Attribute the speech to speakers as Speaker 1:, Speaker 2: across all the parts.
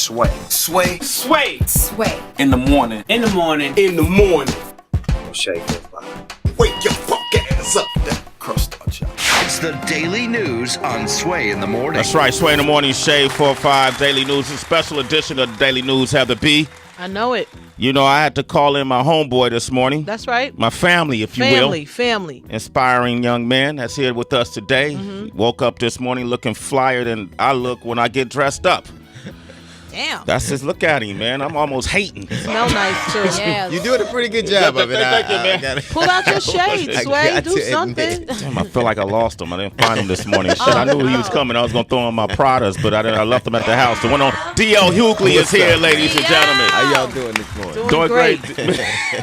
Speaker 1: Sway.
Speaker 2: Sway.
Speaker 3: Sway.
Speaker 4: Sway.
Speaker 1: In the morning.
Speaker 3: In the morning.
Speaker 2: In the morning.
Speaker 1: Shade 4-5.
Speaker 2: Wake your fuck ass up. That crust out, y'all.
Speaker 5: It's the Daily News on Sway in the Morning.
Speaker 6: That's right, Sway in the Morning, Shade 4-5, Daily News. A special edition of the Daily News have to be.
Speaker 7: I know it.
Speaker 6: You know, I had to call in my homeboy this morning.
Speaker 7: That's right.
Speaker 6: My family, if you will.
Speaker 7: Family.
Speaker 6: Inspiring young man that's here with us today. He woke up this morning looking flyer than I look when I get dressed up.
Speaker 7: Damn.
Speaker 6: That's just look at him, man. I'm almost hating.
Speaker 7: Smell nice, too.
Speaker 4: Yes.
Speaker 2: You're doing a pretty good job of it.
Speaker 6: Thank you, man.
Speaker 7: Pull out your shades, Sway. Do something.
Speaker 6: Damn, I feel like I lost him. I didn't find him this morning. Shit, I knew he was coming. I was going to throw him my Pradas, but I left him at the house. The one on D.L. Hughley is here, ladies and gentlemen.
Speaker 2: How y'all doing this morning?
Speaker 7: Doing great.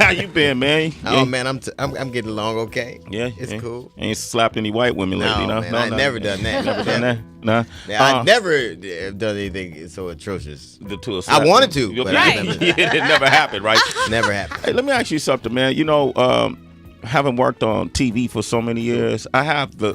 Speaker 6: How you been, man?
Speaker 2: Oh, man, I'm getting along okay.
Speaker 6: Yeah.
Speaker 2: It's cool.
Speaker 6: Ain't slapped any white women lately,
Speaker 2: No, man, I ain't never done that.
Speaker 6: Never done that? Nah.
Speaker 2: I never done anything so atrocious.
Speaker 6: The two of
Speaker 2: I wanted to, but
Speaker 7: Right.
Speaker 6: it never happened, right?
Speaker 2: Never happened.
Speaker 6: Hey, let me ask you something, man. You know, having worked on TV for so many years, I have the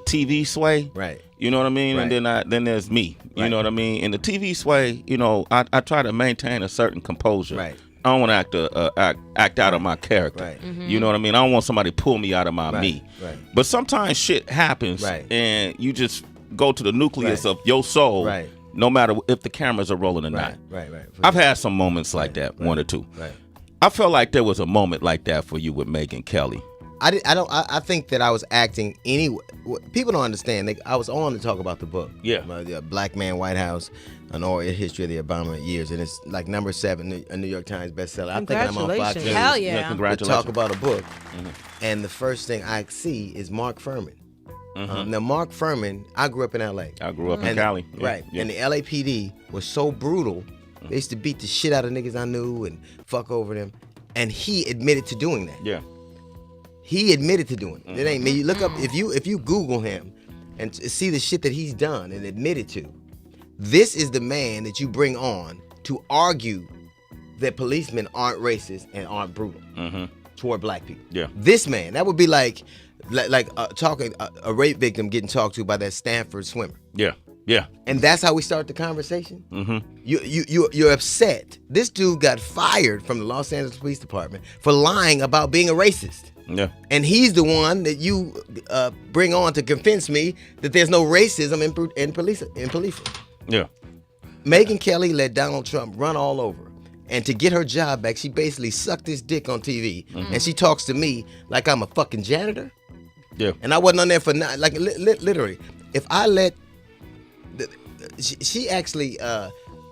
Speaker 6: TV sway.
Speaker 2: Right.
Speaker 6: You know what I mean?
Speaker 2: Right.
Speaker 6: And then there's me. You
Speaker 2: Right.
Speaker 6: know what I mean? In the TV sway, you know, I try to maintain a certain composure.
Speaker 2: Right.
Speaker 6: I don't want to act out of my character.
Speaker 2: Right.
Speaker 6: You know what I mean? I don't want somebody to pull me out of my
Speaker 2: Right.
Speaker 6: me.
Speaker 2: Right.
Speaker 6: But sometimes shit happens,
Speaker 2: Right.
Speaker 6: and you just go to the nucleus
Speaker 2: Right.
Speaker 6: of your soul,
Speaker 2: Right.
Speaker 6: no matter if the cameras are rolling or not.
Speaker 2: Right.
Speaker 6: I've had some moments like that, one or two.
Speaker 2: Right.
Speaker 6: I felt like there was a moment like that for you with Megyn Kelly.
Speaker 2: I think that I was acting anyway. People don't understand. I was on to talk about the book.
Speaker 6: Yeah.
Speaker 2: The Black Man White House, an oral history of the Obama years, and it's like number 7, a New York Times bestseller. I think I'm on Fox
Speaker 7: Congratulations.
Speaker 2: News
Speaker 7: Hell yeah.
Speaker 2: to
Speaker 6: Congratulations.
Speaker 2: talk about a book. And the first thing I see is Mark Furman. Now, Mark Furman, I grew up in L.A.
Speaker 6: I grew up in Cali. Yeah,
Speaker 2: Right.
Speaker 6: yeah.
Speaker 2: And the LAPD was so brutal. They used to beat the shit out of niggas I knew and fuck over them. And he admitted to doing that.
Speaker 6: Yeah.
Speaker 2: He admitted to doing it. It ain't me. You look up, if you Google him and see the shit that he's done and admitted to, this is the man that you bring on to argue that policemen aren't racist and aren't brutal toward black people.
Speaker 6: Yeah.
Speaker 2: This man, that would be like talking a rape victim getting talked to by that Stanford swimmer.
Speaker 6: Yeah. Yeah.
Speaker 2: And that's how we start the conversation. You're upset. This dude got fired from the Los Angeles Police Department for lying about being a racist.
Speaker 6: Yeah.
Speaker 2: And he's the one that you bring on to convince me that there's no racism in policing.
Speaker 6: Yeah.
Speaker 2: Megyn Kelly let Donald Trump run all over her. And to get her job back, she basically sucked his dick on TV. And she talks to me like I'm a fucking janitor.
Speaker 6: Yeah.
Speaker 2: And I wasn't on there for literally. If I let, she actually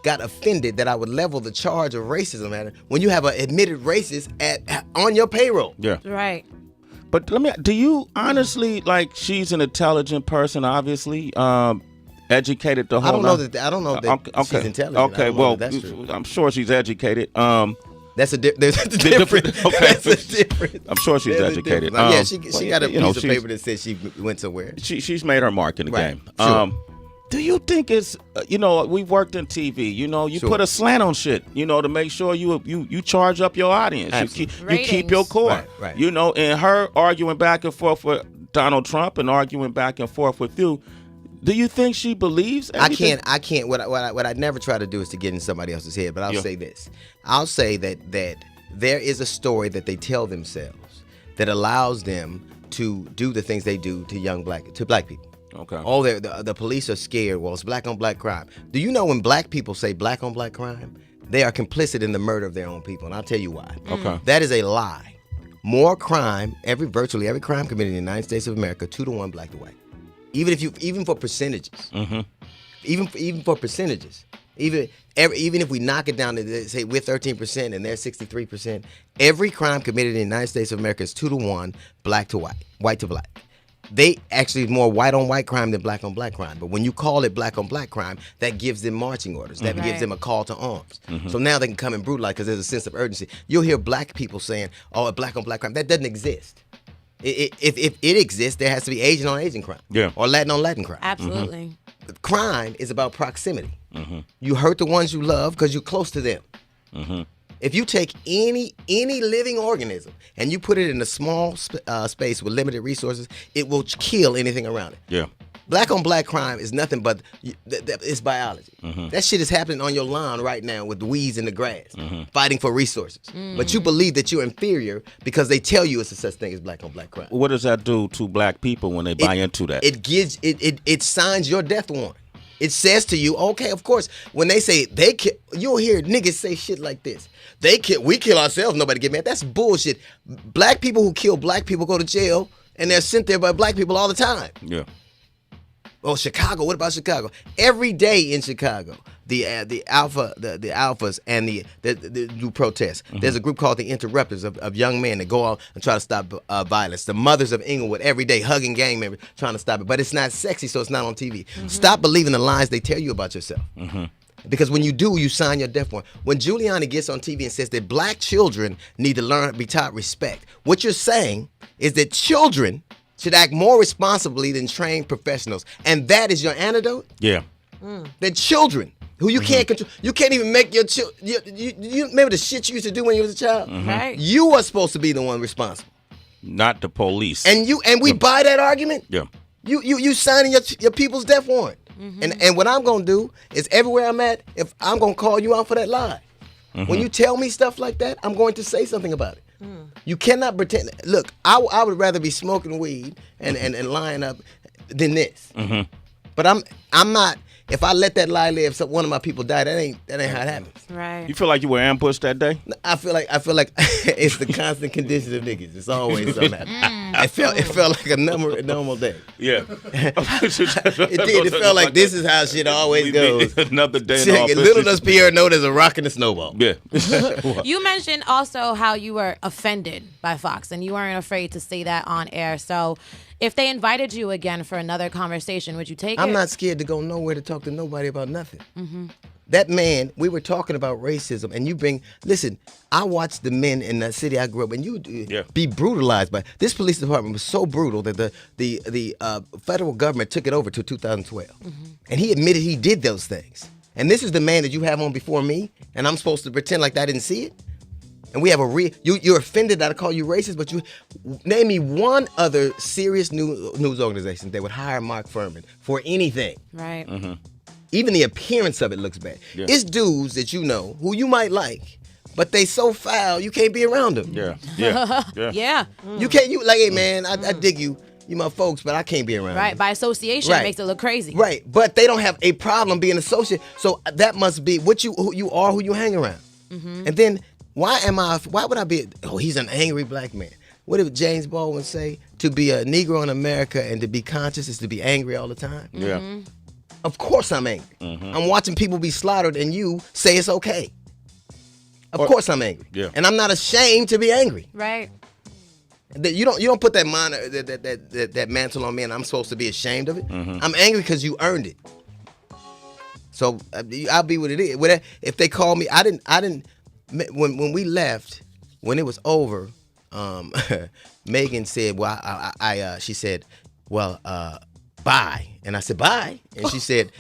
Speaker 2: got offended that I would level the charge of racism at her when you have an admitted racist on your payroll.
Speaker 6: Yeah.
Speaker 7: Right.
Speaker 6: But do you honestly, like, she's an intelligent person, obviously, educated the whole
Speaker 2: I don't know that she's intelligent.
Speaker 6: Okay, well,
Speaker 2: that's true.
Speaker 6: I'm sure she's educated.
Speaker 2: There's a difference.
Speaker 6: Okay.
Speaker 2: That's a difference.
Speaker 6: I'm sure she's
Speaker 2: There's a
Speaker 6: educated.
Speaker 2: difference. She got a piece of
Speaker 6: she's-
Speaker 2: paper that says she went somewhere.
Speaker 6: She's made her mark in the
Speaker 2: Right.
Speaker 6: game.
Speaker 2: Sure.
Speaker 6: Do you think it's, we've worked in TV, you
Speaker 2: Sure.
Speaker 6: put a slant on shit, to make sure you charge up your audience.
Speaker 2: Absolutely.
Speaker 6: You keep your core.
Speaker 2: Right.
Speaker 6: And her arguing back and forth with Donald Trump and arguing back and forth with you, do you think she believes everything?
Speaker 2: I can't. What I never try to do is to get in somebody else's head. But I'll say this. I'll say that there is a story that they tell themselves that allows them to do the things they do to black people.
Speaker 6: Okay.
Speaker 2: Oh, the police are scared. Well, it's black on black crime. Do you know when black people say black on black crime, they are complicit in the murder of their own people? And I'll tell you why.
Speaker 6: Okay.
Speaker 2: That is a lie. More crime, virtually every crime committed in the United States of America, 2-to-1 black to white. Even for percentages. Even for percentages. Even if we knock it down to, say, we're 13% and they're 63%, every crime committed in the United States of America is 2-to-1 black to white, white to black. They actually more white on white crime than black on black crime. But when you call it black on black crime, that gives them marching orders. That gives them a call to arms. So now they can come and brutalize because there's a sense of urgency. You'll hear black people saying, "Oh, black on black crime." That doesn't exist. If it exists, there has to be Asian on Asian crime.
Speaker 6: Yeah.
Speaker 2: Or Latin on Latin crime.
Speaker 7: Absolutely.
Speaker 2: Crime is about proximity. You hurt the ones you love because you're close to them. If you take any living organism and you put it in a small space with limited resources, it will kill anything around it.
Speaker 6: Yeah.
Speaker 2: Black on black crime is nothing but it's biology. That shit is happening on your lawn right now with the weeds in the grass, fighting for resources. But you believe that you're inferior because they tell you it's a such thing as black on black crime.
Speaker 6: What does that do to black people when they buy into that?
Speaker 2: It gives it signs your death warrant. It says to you, okay, of course, when they say you'll hear niggas say shit like this. We kill ourselves, nobody get mad. That's bullshit. Black people who kill black people go to jail, and they're sent there by black people all the time.
Speaker 6: Yeah.
Speaker 2: Oh, Chicago. What about Chicago? Every day in Chicago, the alphas and the do protests. There's a group called the Interrupters of young men that go out and try to stop violence. The mothers of Inglewood every day hugging gang members trying to stop it. But it's not sexy, so it's not on TV. Stop believing the lies they tell you about yourself. Because when you do, you sign your death warrant. When Giuliani gets on TV and says that black children need to be taught respect, what you're saying is that children should act more responsibly than trained professionals. And that is your antidote?
Speaker 6: Yeah.
Speaker 2: That children who you can't control, you can't even make your children, you remember the shit you used to do when you was a child?
Speaker 7: Right.
Speaker 2: You are supposed to be the one responsible.
Speaker 6: Not the police.
Speaker 2: And we buy that argument?
Speaker 6: Yeah.
Speaker 2: You signing your people's death warrant. And what I'm going to do is everywhere I'm at, if I'm going to call you out for that lie. When you tell me stuff like that, I'm going to say something about it. You cannot pretend. Look, I would rather be smoking weed and lying up than this. But I'm not. If I let that lie live, so one of my people die. That ain't how it happens.
Speaker 7: Right.
Speaker 6: You feel like you were ambushed that day?
Speaker 2: I feel like it's the constant condition of niggas. It's always something happening. It felt like a normal day.
Speaker 6: Yeah.
Speaker 2: It did. It felt like this is how shit always goes.
Speaker 6: Another day in
Speaker 2: Check
Speaker 6: office.
Speaker 2: it. Little does Pierre know there's a rock and a snowball.
Speaker 6: Yeah.
Speaker 7: You mentioned also how you were offended by Fox and you weren't afraid to say that on air. So if they invited you again for another conversation, would you take it?
Speaker 2: I'm not scared to go nowhere to talk to nobody about nothing. That man, we were talking about racism, and listen, I watched the men in the city I grew up in, be brutalized by. This police department was so brutal that the federal government took it over to 2012. And he admitted he did those things. And this is the man that you have on before me, and I'm supposed to pretend like I didn't see it? And we have you're offended that I call you racist, but you name me one other serious news organization that would hire Mark Furman for anything.
Speaker 7: Right.
Speaker 2: Even the appearance of it looks bad.
Speaker 6: Yeah.
Speaker 2: It's dudes that you know who you might like, but they so foul you can't be around them.
Speaker 7: Yeah.
Speaker 2: You can't. You like, hey man, I dig you. You my folks, but I can't be around.
Speaker 7: Right.
Speaker 2: you.
Speaker 7: By association, it makes it look crazy.
Speaker 2: Right. But they don't have a problem being associated. So that must be who you are, who you hang around. And then why would I be? Oh, he's an angry black man. What did James Baldwin say? To be a Negro in America and to be conscious is to be angry all the time.
Speaker 6: Yeah.
Speaker 2: Of course I'm angry. I'm watching people be slaughtered and you say it's okay. Of course I'm angry.
Speaker 6: Yeah.
Speaker 2: And I'm not ashamed to be angry.
Speaker 7: Right.
Speaker 2: You don't put that mantle on me and I'm supposed to be ashamed of it. I'm angry because you earned it. So I'll be what it is. If they call me, I didn't. When we left, when it was over, Megyn said, "Well, she said, well, bye." And I said, "Bye." And she said,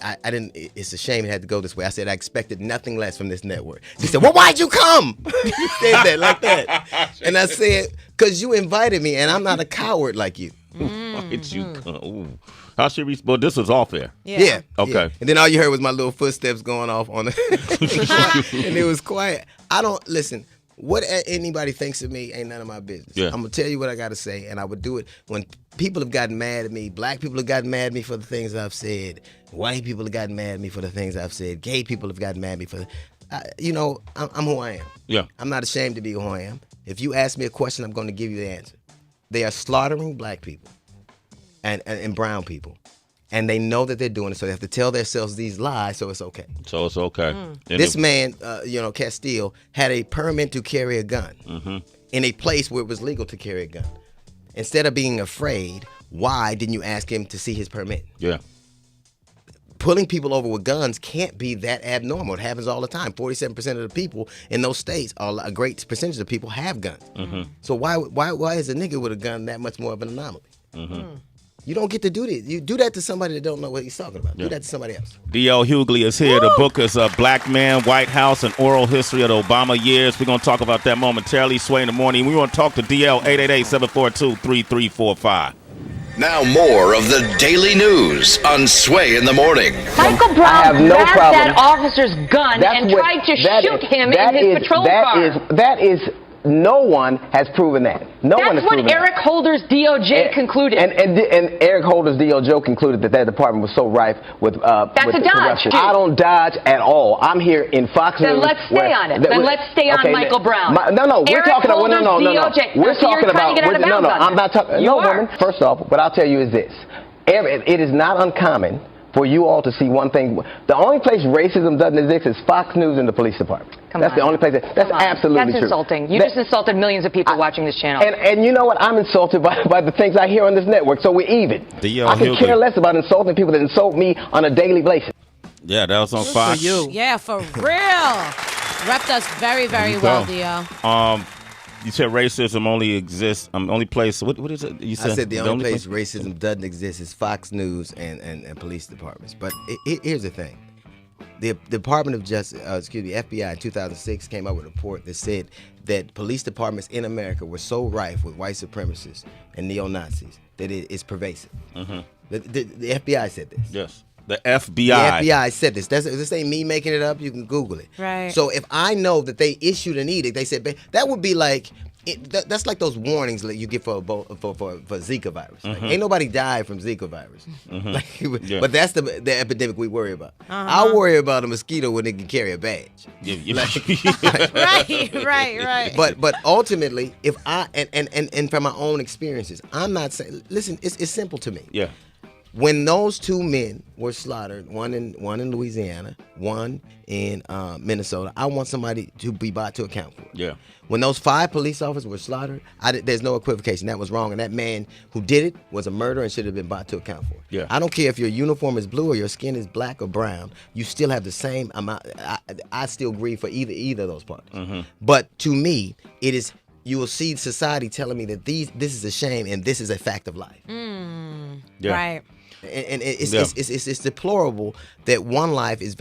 Speaker 2: I didn't. It's a shame it had to go this way. I said, I expected nothing less from this network. She said, "Well, why'd you come?" She said that like that. And I said, "Cause you invited me, and I'm not a coward like you."
Speaker 6: Why'd you come? Ooh. How should we? Well, this was off air.
Speaker 2: Yeah.
Speaker 6: Okay.
Speaker 2: Yeah. And then all you heard was my little footsteps going off on the, and it was quiet. I don't listen. What anybody thinks of me ain't none of my business.
Speaker 6: Yeah.
Speaker 2: I'm gonna tell you what I gotta say, and I would do it when people have gotten mad at me. Black people have gotten mad at me for the things I've said. White people have gotten mad at me for the things I've said. Gay people have gotten mad at me for. I'm who I am.
Speaker 6: Yeah.
Speaker 2: I'm not ashamed to be who I am. If you ask me a question, I'm going to give you the answer. They are slaughtering black people and brown people. And they know that they're doing it, so they have to tell themselves these lies, so it's okay.
Speaker 6: So it's okay.
Speaker 2: This man, Castile, had a permit to carry a gun in a place where it was legal to carry a gun. Instead of being afraid, why didn't you ask him to see his permit?
Speaker 6: Yeah.
Speaker 2: Pulling people over with guns can't be that abnormal. It happens all the time. 47% of the people in those states, a great percentage of people have guns. So why is a nigga with a gun that much more of an anomaly? You don't get to do this. You do that to somebody that don't know what he's talking about. Do that to somebody else.
Speaker 6: D.L. Hughley is here. The book is Black Man, White House, an Oral History of the Obama Years. We're going to talk about that momentarily. Sway in the morning. We want to talk to D.L. 888-742-3345.
Speaker 5: Now more of the daily news on Sway in the Morning.
Speaker 3: Michael Brown grabbed that officer's gun and tried to shoot him in his patrol car.
Speaker 4: That is, no one has proven that. No one has proven that.
Speaker 3: That's what Eric Holder's DOJ concluded.
Speaker 4: And Eric Holder's DOJ concluded that department was so rife with
Speaker 3: That's
Speaker 4: with
Speaker 3: a dodge,
Speaker 4: corruption.
Speaker 3: too.
Speaker 4: I don't dodge at all. I'm here in Fox News.
Speaker 3: Then let's stay on it. Then let's stay on Michael Brown.
Speaker 4: We're talking about
Speaker 3: DOJ.
Speaker 4: We're talking about
Speaker 3: I'm
Speaker 4: not talking. No, woman. First off, what I'll tell you is this: it is not uncommon for you all to see one thing. The only place racism doesn't exist is Fox News and the police department. That's the only place. That's absolutely true.
Speaker 3: That's insulting. You just insulted millions of people watching this channel.
Speaker 4: And you know what? I'm insulted by the things I hear on this network, so we're even. I can care less about insulting people that insult me on a daily basis.
Speaker 6: Yeah, that was on Fox.
Speaker 7: Yeah, for real. Repped us very, very well, Dio.
Speaker 6: You said racism only exists. Only place. What is it? You said
Speaker 2: I said the only place racism doesn't exist is Fox News and police departments. But here's the thing: the Department of Justice, FBI in 2006 came out with a report that said that police departments in America were so rife with white supremacists and neo-Nazis that it is pervasive. Mm-hmm. The FBI said this.
Speaker 6: Yes. The FBI.
Speaker 2: The FBI said this. This ain't me making it up. You can Google it.
Speaker 7: Right.
Speaker 2: So if I know that they issued an edict, they said that would be like that's like those warnings that you get for Zika virus. Like, ain't nobody died from Zika virus.
Speaker 6: Yeah.
Speaker 2: But that's the epidemic we worry about. I worry about a mosquito when it can carry a badge.
Speaker 7: Right.
Speaker 2: But ultimately, if I and from my own experiences, I'm not saying. Listen, it's simple to me.
Speaker 6: Yeah.
Speaker 2: When those two men were slaughtered, one in Louisiana, one in Minnesota, I want somebody to be brought to account for it.
Speaker 6: Yeah.
Speaker 2: When those 5 police officers were slaughtered, there's no equivocation. That was wrong, and that man who did it was a murderer and should have been brought to account for it.
Speaker 6: Yeah.
Speaker 2: I don't care if your uniform is blue or your skin is black or brown. You still have the same amount. I still grieve for either of those parties. Mm-hmm. But to me, it is. You will see society telling me that this is a shame and this is a fact of life.
Speaker 6: Yeah.
Speaker 7: Right.
Speaker 2: And it's deplorable that one life is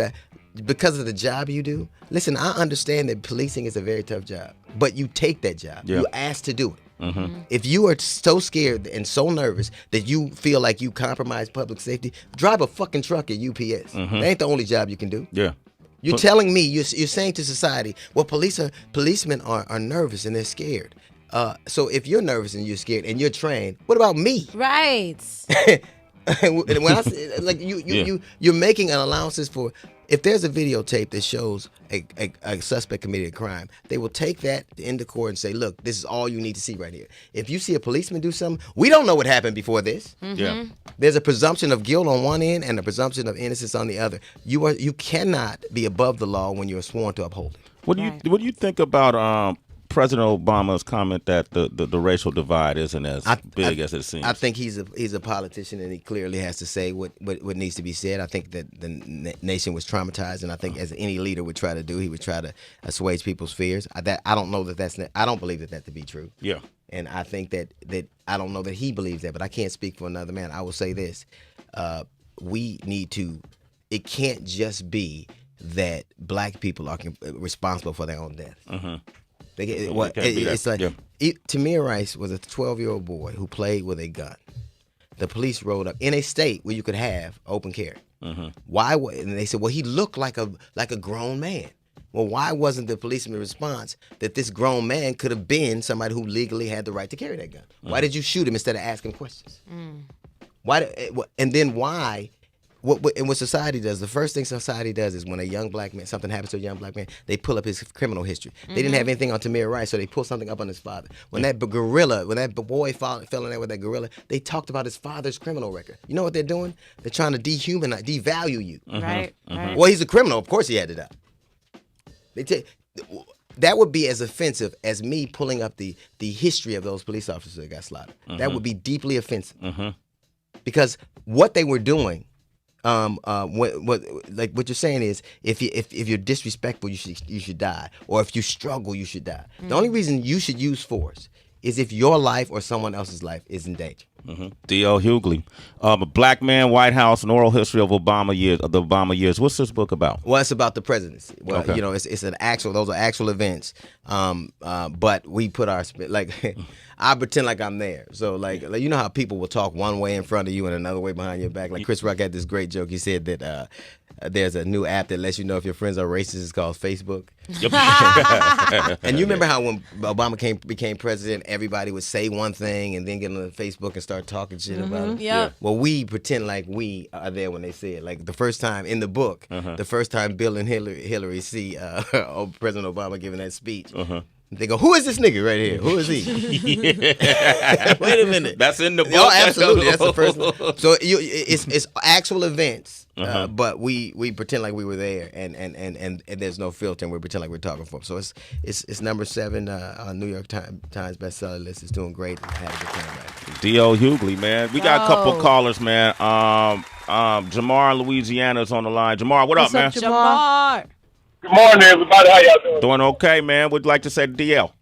Speaker 2: because of the job you do. Listen, I understand that policing is a very tough job, but you take that job. Yeah. You're asked to do it. Mm-hmm. If you are so scared and so nervous that you feel like you compromise public safety, drive a fucking truck at UPS. That ain't the only job you can do.
Speaker 6: Yeah.
Speaker 2: You're telling me, you're saying to society, well, policemen are nervous and they're scared. So if you're nervous and you're scared and you're trained, what about me?
Speaker 7: Right.
Speaker 2: When I say, like you're making an allowances for. If there's a videotape that shows a suspect committed a crime, they will take that into court and say, look, this is all you need to see right here. If you see a policeman do something, we don't know what happened before this.
Speaker 7: Mm-hmm.
Speaker 6: Yeah.
Speaker 2: There's a presumption of guilt on one end and a presumption of innocence on the other. You cannot be above the law when you're sworn to uphold it.
Speaker 6: What do you think about President Obama's comment that the racial divide isn't as big as it seems?
Speaker 2: I think he's a politician, and he clearly has to say what needs to be said. I think that the nation was traumatized, and I think as any leader would try to do, he would try to assuage people's fears. I don't believe that to be true.
Speaker 6: Yeah.
Speaker 2: And I think that I don't know that he believes that, but I can't speak for another man. I will say this: we need to. It can't just be that black people are responsible for their own death. Mm-hmm. It's like Tamir Rice was a 12-year-old boy who played with a gun. The police rolled up in a state where you could have open carry. Mm-hmm. Why? And they said, well, he looked like a grown man. Well, why wasn't the policeman's response that this grown man could have been somebody who legally had the right to carry that gun? Mm-hmm. Why did you shoot him instead of asking questions? Why? And then why? What society does, the first thing society does is when a young black man, something happens to a young black man, they pull up his criminal history. They didn't have anything on Tamir Rice, so they pull something up on his father. When that boy fell in there with that gorilla, they talked about his father's criminal record. You know what they're doing? They're trying to devalue you.
Speaker 7: Right.
Speaker 2: Well, he's a criminal. Of course he had to die. That would be as offensive as me pulling up the history of those police officers that got slaughtered. That would be deeply offensive. Because what they were doing, what you're saying is, if you're disrespectful, you should die, or if you struggle, you should die. The only reason you should use force is if your life or someone else's life is in danger.
Speaker 6: D.L. Hughley, a Black Man, White House, an oral history of the Obama years. What's this book about?
Speaker 2: Well, it's about the presidency. Well, it's an actual. Those are actual events. But we put our I pretend like I'm there. So like you know how people will talk one way in front of you and another way behind your back. Like Chris Rock had this great joke. He said that there's a new app that lets you know if your friends are racist. It's called Facebook. And you remember how when Obama became president, everybody would say one thing and then get on Facebook and start talking shit about it.
Speaker 7: Yeah.
Speaker 2: Well, we pretend like we are there when they say it. Like the first time in the book, the first time Bill and Hillary see President Obama giving that speech. They go, who is this nigga right here? Who is he? Wait a minute.
Speaker 6: That's in the book.
Speaker 2: Oh, absolutely. That's the first one. So it's actual events, but we pretend like we were there, and there's no filter, and we pretend like we're talking for them. So it's number 7 on New York Times bestseller list. It's doing great. I had a good time right.
Speaker 6: D.O. Hughley, man. We got a couple callers, man. Jamar in Louisiana is on the line. Jamar, what up, man?
Speaker 7: Jamar.
Speaker 8: Good morning, everybody. How y'all doing?
Speaker 6: Doing okay, man. Would you like to say to DL?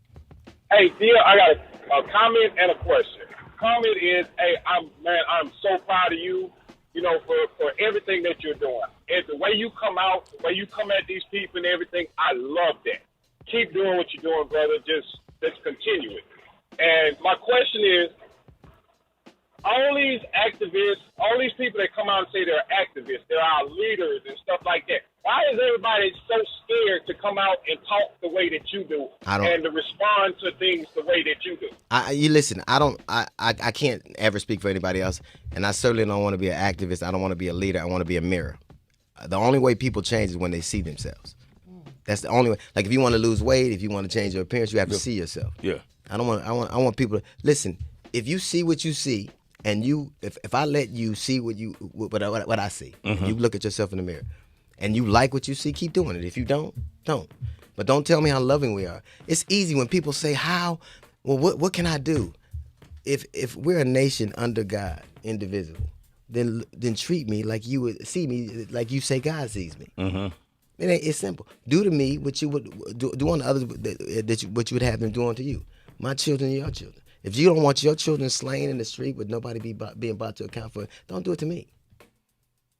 Speaker 8: Hey, DL, I got a comment and a question. Comment is, hey, I'm so proud of you, for everything that you're doing. And the way you come out, the way you come at these people and everything, I love that. Keep doing what you're doing, brother. Just continue it. And my question is, all these activists, all these people that come out and say they're activists, they're our leaders and stuff like that. Why is everybody so scared to come out and talk the way that you do and to respond to things the way that you do?
Speaker 2: I can't ever speak for anybody else, and I certainly don't want to be an activist. I don't want to be a leader. I want to be a mirror. The only way people change is when they see themselves. That's the only way. Like if you want to lose weight, if you want to change your appearance, you have to see yourself.
Speaker 6: Yeah.
Speaker 2: I want people to listen. If you see what you see, and if I let you see what I see, you look at yourself in the mirror, and you like what you see, keep doing it. If you don't. But don't tell me how loving we are. It's easy when people say, how? Well, what can I do? If we're a nation under God, indivisible, then treat me like you would see me, like you say God sees me. It's simple. Do to me what you would do on the others what you would have them do unto you. My children are your children. If you don't want your children slain in the street with nobody being brought to account for it, don't do it to me.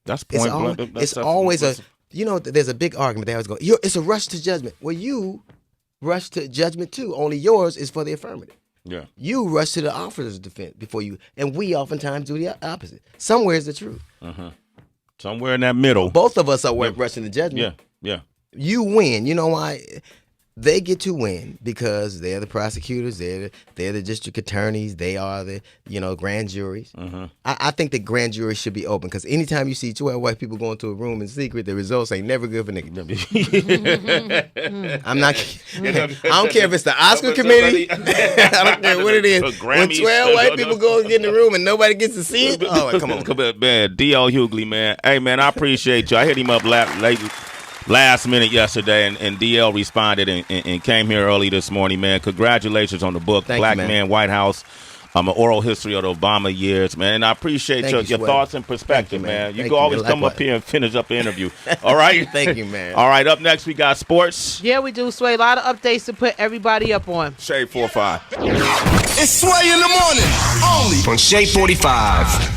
Speaker 6: That's point blank.
Speaker 2: It's always there's a big argument. They always go, it's a rush to judgment. Well, you rush to judgment too. Only yours is for the affirmative.
Speaker 6: Yeah.
Speaker 2: You rush to the officer's defense before you, and we oftentimes do the opposite. Somewhere is the truth.
Speaker 6: Somewhere in that middle.
Speaker 2: Both of us are rushing to judgment.
Speaker 6: Yeah.
Speaker 2: You win. You know why? They get to win because they're the prosecutors, they're the district attorneys, they are the grand juries. I think the grand jury should be open because anytime you see 12 white people go into a room in secret, the results ain't never good for niggas. I'm not. I don't care if it's the Oscar committee. I don't care what it is. When 12 white people go and get in the room and nobody gets to see it, oh come on,
Speaker 6: man. D.L. Hughley, man. Hey man, I appreciate you. I hit him up last minute yesterday, and DL responded and came here early this morning, man. Congratulations on the book, Black Man, White House, an oral history of the Obama years, man. And I appreciate your thoughts and perspective, man. You can always come up here and finish up the interview. All right?
Speaker 2: Thank you, man.
Speaker 6: All right, up next we got sports.
Speaker 9: Yeah, we do, Sway. A lot of updates to put everybody up on.
Speaker 6: Shade 45.
Speaker 5: It's Sway in the morning, only on Shade 45.